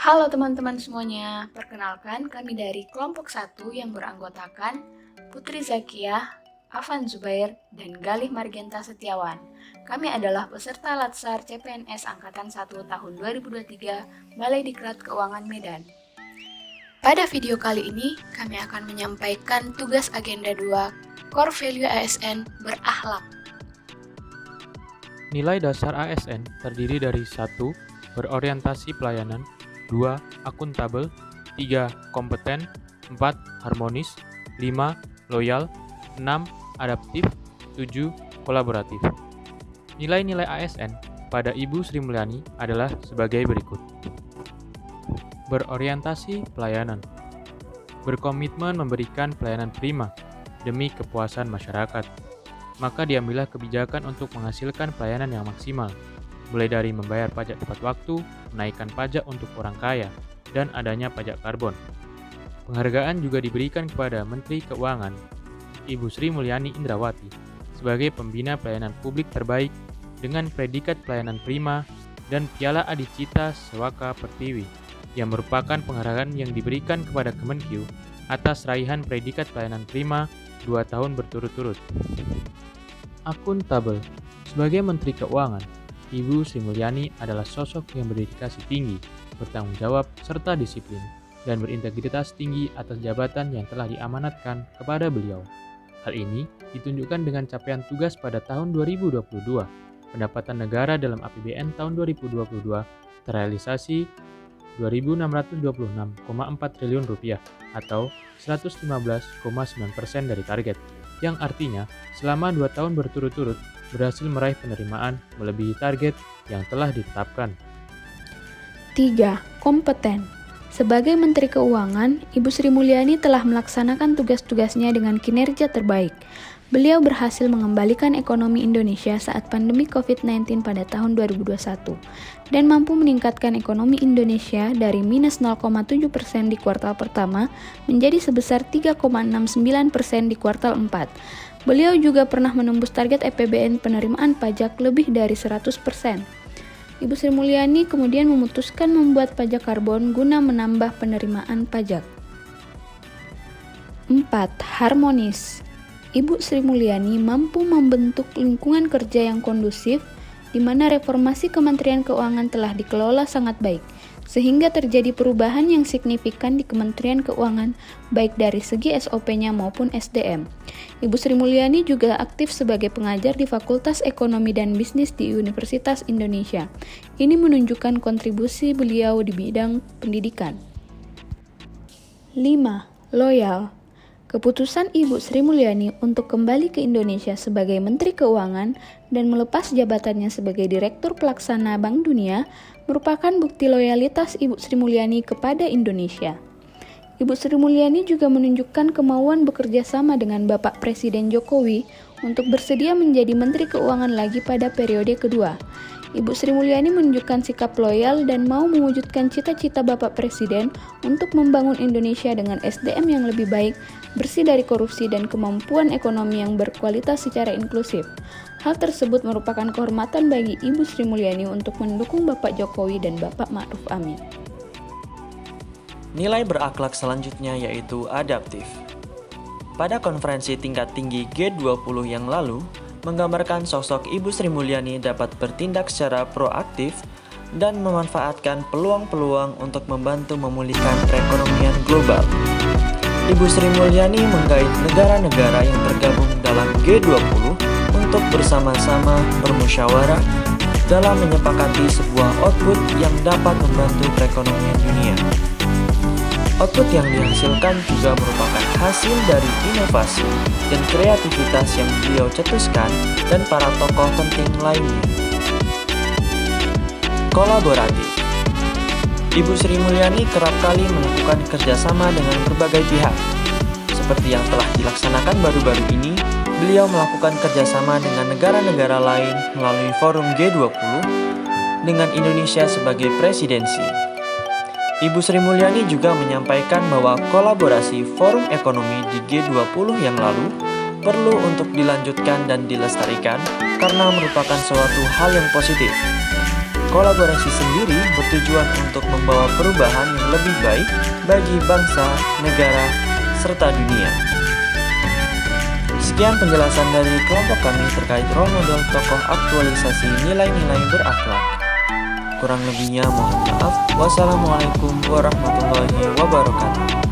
Halo teman-teman semuanya, perkenalkan kami dari kelompok 1 yang beranggotakan Putri Zakiyah, Afan Zubair, dan Galih Margenta Setiawan. Kami adalah peserta Latsar CPNS Angkatan 1 tahun 2023, Balai Diklat Keuangan Medan. Pada video kali ini, kami akan menyampaikan tugas agenda 2, Core Value ASN berakhlak. Nilai dasar ASN terdiri dari 1. Berorientasi pelayanan, 2. Akuntabel, 3. Kompeten, 4. Harmonis, 5. Loyal, 6. Adaptif, 7. Kolaboratif. Nilai-nilai ASN pada Ibu Sri Mulyani adalah sebagai berikut. Berorientasi pelayanan, berkomitmen memberikan pelayanan prima demi kepuasan masyarakat. Maka diambillah kebijakan untuk menghasilkan pelayanan yang maksimal, mulai dari membayar pajak tepat waktu, menaikkan pajak untuk orang kaya, dan adanya pajak karbon. Penghargaan juga diberikan kepada Menteri Keuangan, Ibu Sri Mulyani Indrawati, sebagai pembina pelayanan publik terbaik dengan predikat pelayanan prima dan Piala Adicita Sewaka Pertiwi, yang merupakan penghargaan yang diberikan kepada Kemenkyu atas raihan predikat pelayanan prima 2 tahun berturut-turut. Akuntabel. Sebagai Menteri Keuangan, Ibu Sri Mulyani adalah sosok yang berdedikasi tinggi, bertanggung jawab, serta disiplin, dan berintegritas tinggi atas jabatan yang telah diamanatkan kepada beliau. Hal ini ditunjukkan dengan capaian tugas pada tahun 2022. Pendapatan negara dalam APBN tahun 2022 terrealisasi Rp2.626,4 triliun atau 115,9% dari target, yang artinya selama 2 tahun berturut-turut berhasil meraih penerimaan melebihi target yang telah ditetapkan. 3. Kompeten. Sebagai Menteri Keuangan, Ibu Sri Mulyani telah melaksanakan tugas-tugasnya dengan kinerja terbaik. Beliau berhasil mengembalikan ekonomi Indonesia saat pandemi COVID-19 pada tahun 2021 dan mampu meningkatkan ekonomi Indonesia dari minus 0,7% di kuartal pertama menjadi sebesar 3,69% di kuartal 4. Beliau juga pernah menembus target APBN penerimaan pajak lebih dari 100%. Ibu Sri Mulyani kemudian memutuskan membuat pajak karbon guna menambah penerimaan pajak. 4. Harmonis. Ibu Sri Mulyani mampu membentuk lingkungan kerja yang kondusif di mana reformasi Kementerian Keuangan telah dikelola sangat baik, sehingga terjadi perubahan yang signifikan di Kementerian Keuangan baik dari segi SOP-nya maupun SDM. Ibu Sri Mulyani juga aktif sebagai pengajar di Fakultas Ekonomi dan Bisnis di Universitas Indonesia. Ini menunjukkan kontribusi beliau di bidang pendidikan. 5. Loyal. Keputusan Ibu Sri Mulyani untuk kembali ke Indonesia sebagai Menteri Keuangan dan melepas jabatannya sebagai Direktur Pelaksana Bank Dunia merupakan bukti loyalitas Ibu Sri Mulyani kepada Indonesia. Ibu Sri Mulyani juga menunjukkan kemauan bekerja sama dengan Bapak Presiden Jokowi untuk bersedia menjadi Menteri Keuangan lagi pada periode kedua. Ibu Sri Mulyani menunjukkan sikap loyal dan mau mewujudkan cita-cita Bapak Presiden untuk membangun Indonesia dengan SDM yang lebih baik, bersih dari korupsi dan kemampuan ekonomi yang berkualitas secara inklusif. Hal tersebut merupakan kehormatan bagi Ibu Sri Mulyani untuk mendukung Bapak Jokowi dan Bapak Ma'ruf Amin. Nilai berakhlak selanjutnya yaitu adaptif. Pada konferensi tingkat tinggi G20 yang lalu, menggambarkan sosok Ibu Sri Mulyani dapat bertindak secara proaktif dan memanfaatkan peluang-peluang untuk membantu memulihkan perekonomian global. Ibu Sri Mulyani menggait negara-negara yang tergabung dalam G20 untuk bersama-sama bermusyawarah dalam menyepakati sebuah output yang dapat membantu perekonomian dunia. Output yang dihasilkan juga merupakan hasil dari inovasi dan kreativitas yang beliau cetuskan dan para tokoh penting lainnya. Kolaboratif. Ibu Sri Mulyani kerap kali melakukan kerjasama dengan berbagai pihak. Seperti yang telah dilaksanakan baru-baru ini, beliau melakukan kerjasama dengan negara-negara lain melalui forum G20 dengan Indonesia sebagai presidensi. Ibu Sri Mulyani juga menyampaikan bahwa kolaborasi forum ekonomi di G20 yang lalu perlu untuk dilanjutkan dan dilestarikan karena merupakan suatu hal yang positif. kolaborasi sendiri bertujuan untuk membawa perubahan yang lebih baik bagi bangsa, negara, serta dunia. Sekian penjelasan dari kelompok kami terkait role model tokoh aktualisasi nilai-nilai berakhlak. Kurang lebihnya mohon maaf. Wassalamualaikum warahmatullahi wabarakatuh.